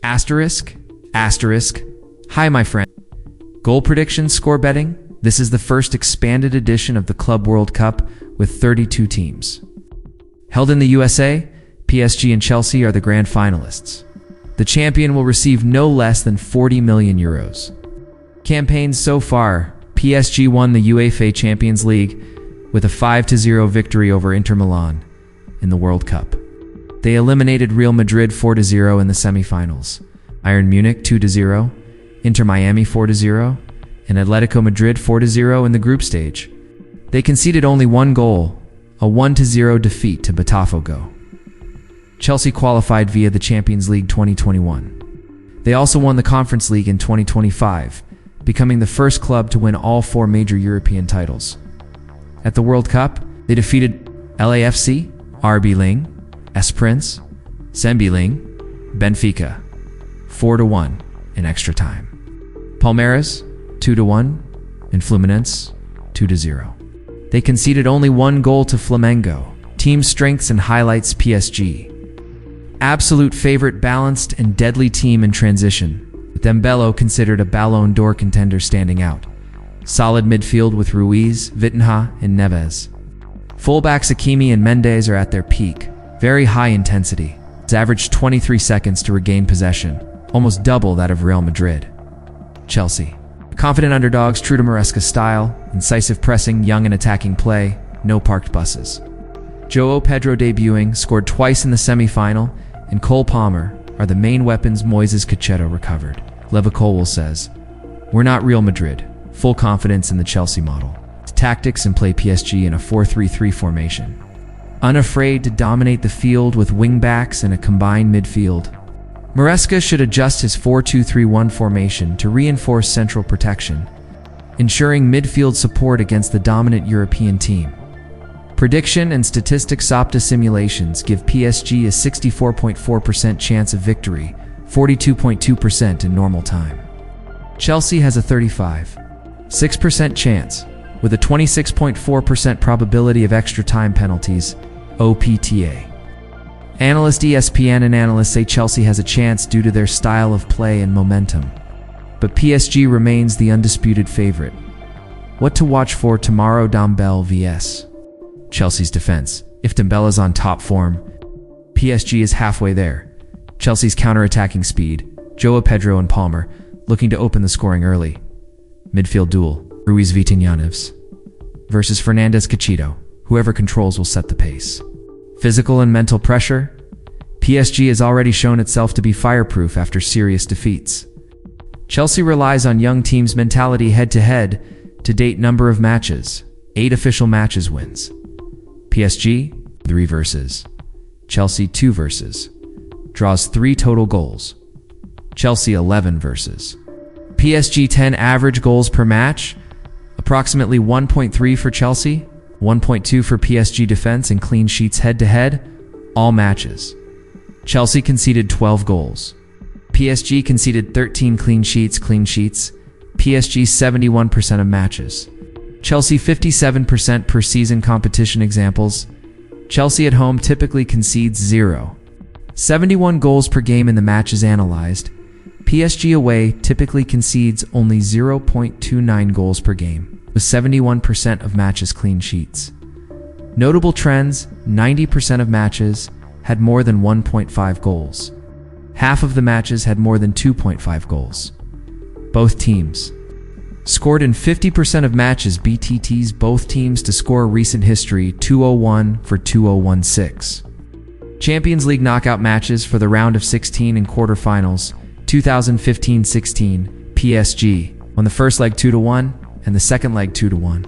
Asterisk, asterisk. Hi, my friend. Goal prediction score betting. This is the first expanded edition of the Club World Cup with 32 teams. Held in the USA, PSG and Chelsea are the grand finalists. The champion will receive no less than 40 million euros. Campaigns so far, PSG won the UEFA Champions League with a 5-0 victory over Inter Milan in the World Cup. They eliminated Real Madrid 4-0 in the semi-finals, Bayern Munich 2-0, Inter Miami 4-0, and Atletico Madrid 4-0 in the group stage. They conceded only one goal, a 1-0 defeat to Botafogo. Chelsea qualified via the Champions League 2021. They also won the Conference League in 2025, becoming the first club to win all 4 major European titles. At the World Cup, they defeated LAFC, RB Ling, Esperance, Sembiling, Benfica, 4-1 in extra time. Palmeiras, 2-1, and Fluminense, 2-0. They conceded only one goal to Flamengo. Team strengths and highlights: PSG. Absolute favorite, balanced and deadly team in transition, with Dembélé considered a Ballon d'Or contender standing out. Solid midfield with Ruiz, Vitinha, and Neves. Fullbacks Hakimi and Mendes are at their peak. Very high intensity. It's averaged 23 seconds to regain possession, almost double that of Real Madrid. Chelsea. Confident underdogs, true to Maresca style, incisive pressing, young and attacking play, no parked buses. João Pedro debuting, scored twice in the semi-final, and Cole Palmer are the main weapons Moises Caicedo recovered. Levi says, "We're not Real Madrid. Full confidence in the Chelsea model. Tactics and play PSG in a 4-3-3 formation. Unafraid to dominate the field with wing-backs and a combined midfield. Maresca should adjust his 4-2-3-1 formation to reinforce central protection, ensuring midfield support against the dominant European team. Prediction and statistics Opta simulations give PSG a 64.4% chance of victory, 42.2% in normal time. Chelsea has a 35.6% chance, with a 26.4% probability of extra time penalties, OPTA. Analyst ESPN and analysts say Chelsea has a chance due to their style of play and momentum, but PSG remains the undisputed favorite. What to watch for tomorrow? Dembélé vs. Chelsea's defense. If Dembélé's on top form, PSG is halfway there. Chelsea's counter-attacking speed, João Pedro and Palmer, looking to open the scoring early. Midfield duel, Ruiz Vitinha versus Fernandez Caicedo. Whoever controls will set the pace. Physical and mental pressure. PSG has already shown itself to be fireproof after serious defeats. Chelsea relies on young teams' mentality head-to-head. To date number of matches, 8 official matches wins. PSG, 3 versus. Chelsea, 2 versus. Draws 3 total goals. Chelsea, 11 versus. PSG, 10 average goals per match. Approximately 1.3 for Chelsea, 1.2 for PSG defense, and clean sheets head-to-head, all matches. Chelsea conceded 12 goals. PSG conceded 13 clean sheets. PSG 71% of matches. Chelsea 57% per season. Competition examples. Chelsea at home typically concedes 0.71 goals per game in the matches analyzed. PSG away typically concedes only 0.29 goals per game, with 71% of matches clean sheets. Notable trends: 90% of matches had more than 1.5 goals. Half of the matches had more than 2.5 goals. Both teams scored in 50% of matches. BTTs both teams to score. Recent history: 201 for 2016. Champions League knockout matches for the round of 16 and quarterfinals. 2015-16, PSG won the first leg 2-1 and the second leg 2-1.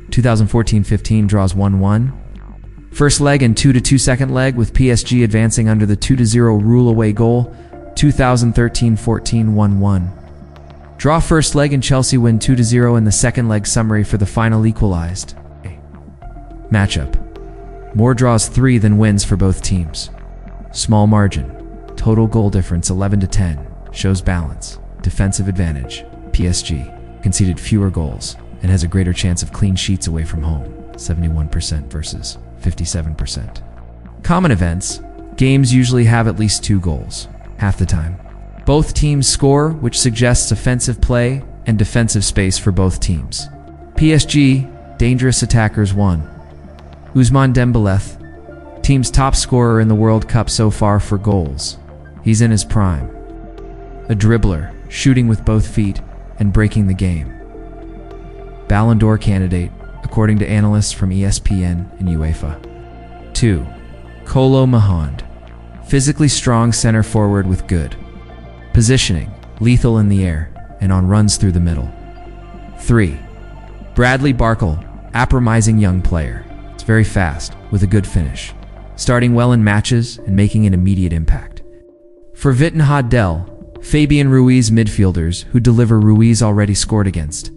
2014-15 draws 1-1. First leg and 2-2 second leg, with PSG advancing under the 2-0 rule. Away goal. 2013-14 1-1. Draw first leg and Chelsea win 2-0 in the second leg. Summary for the final equalized. Matchup: more draws 3 than wins for both teams. Small margin. Total goal difference 11-10. Shows balance. Defensive advantage. PSG conceded fewer goals and has a greater chance of clean sheets away from home. 71% versus 57%. Common events: games usually have at least 2 goals. Half the time. Both teams score, which suggests offensive play and defensive space for both teams. PSG, dangerous attackers 1. Ousmane Dembélé, team's top scorer in the World Cup so far for goals. He's in his prime. A dribbler, shooting with both feet and breaking the game. Ballon d'Or candidate, according to analysts from ESPN and UEFA. 2. Kolo Muani, physically strong center forward with good positioning, lethal in the air, and on runs through the middle. 3. Bradley Barcola, promising young player. It's very fast, with a good finish, starting well in matches and making an immediate impact. For Vitinha Del, Fabian Ruiz midfielders who deliver. Ruiz already scored against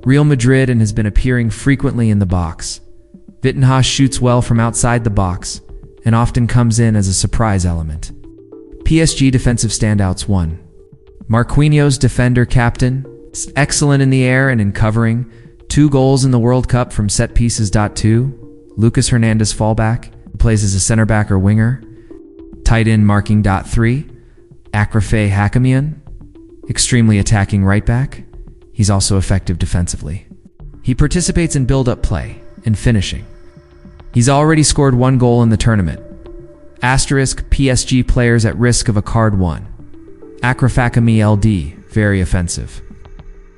Real Madrid and has been appearing frequently in the box. Vitinha shoots well from outside the box and often comes in as a surprise element. PSG defensive standouts 1. Marquinhos, defender captain, excellent in the air and in covering. 2 goals in the World Cup from set pieces. 2. Lucas Hernandez, fallback, who plays as a center back or winger. Tight end marking. 3. Achraf Hakimi, extremely attacking right back. He's also effective defensively. He participates in build-up play and finishing. He's already scored 1 goal in the tournament. PSG players at risk of a card 1. Achraf Hakimi LD, very offensive.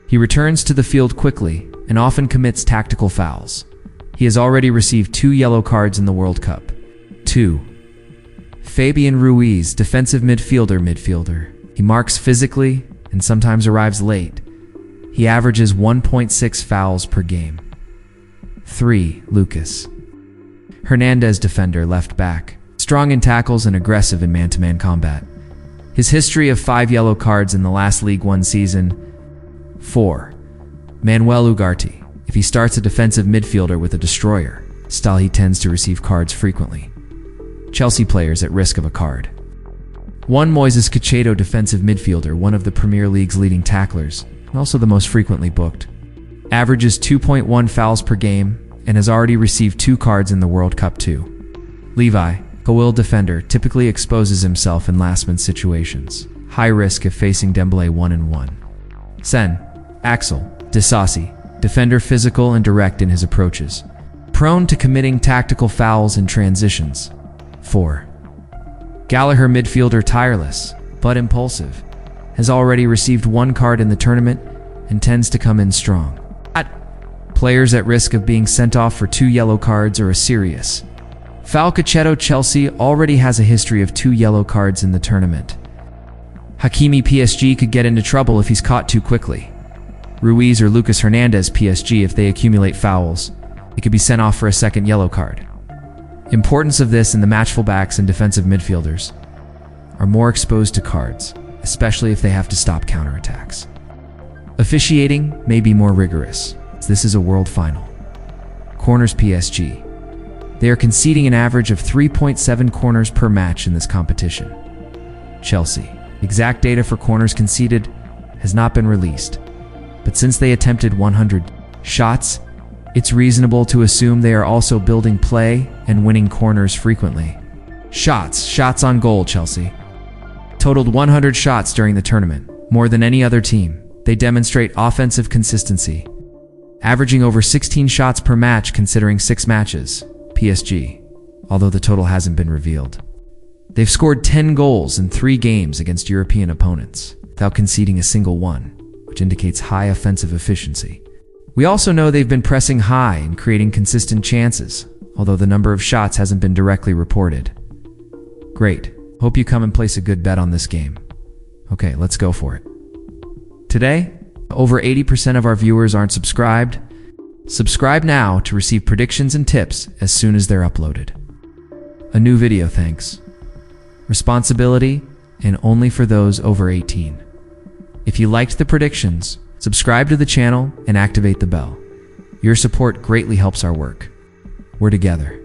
He returns to the field quickly and often commits tactical fouls. He has already received 2 yellow cards in the World Cup. 2. Fabian Ruiz, defensive midfielder. He marks physically and sometimes arrives late. He averages 1.6 fouls per game. 3. Lucas Hernandez, defender, left back. Strong in tackles and aggressive in man-to-man combat. His history of 5 yellow cards in the last League One season. 4. Manuel Ugarte. If he starts a defensive midfielder with a destroyer style, he tends to receive cards frequently. Chelsea players at risk of a card. 1. Moises Caicedo, defensive midfielder, one of the Premier League's leading tacklers, and also the most frequently booked. Averages 2.1 fouls per game and has already received 2 cards in the World Cup. 2. Levi Colwill, defender, typically exposes himself in last-minute situations. High risk if facing Dembélé 1-1. Sen Axel Disasi, defender, physical and direct in his approaches. Prone to committing tactical fouls in transitions. 4. Gallagher, midfielder, tireless but impulsive. Has already received 1 card in the tournament and tends to come in strong. Players at risk of being sent off for 2 yellow cards or a serious foul. Caicedo, Chelsea, already has a history of 2 yellow cards in the tournament. Hakimi, PSG, could get into trouble if he's caught too quickly. Ruiz or Lucas Hernandez, PSG, if they accumulate fouls, he could be sent off for a 2nd yellow card. Importance of this in the match fullbacks and defensive midfielders are more exposed to cards, especially if they have to stop counterattacks. Officiating may be more rigorous, as this is a world final. Corners. PSG. They are conceding an average of 3.7 corners per match in this competition. Chelsea. Exact data for corners conceded has not been released, but since they attempted 100 shots, it's reasonable to assume they are also building play and winning corners frequently. Shots on goal. Chelsea totaled 100 shots during the tournament, more than any other team. They demonstrate offensive consistency, averaging over 16 shots per match considering 6 matches. PSG, although the total hasn't been revealed. They've scored 10 goals in 3 games against European opponents, without conceding a single one, which indicates high offensive efficiency. We also know they've been pressing high and creating consistent chances, although the number of shots hasn't been directly reported. Great. Hope you come and place a good bet on this game. Okay, let's go for it. Today, over 80% of our viewers aren't subscribed. Subscribe now to receive predictions and tips as soon as they're uploaded. A new video, thanks. Responsibility, and only for those over 18. If you liked the predictions, subscribe to the channel and activate the bell. Your support greatly helps our work. We're together.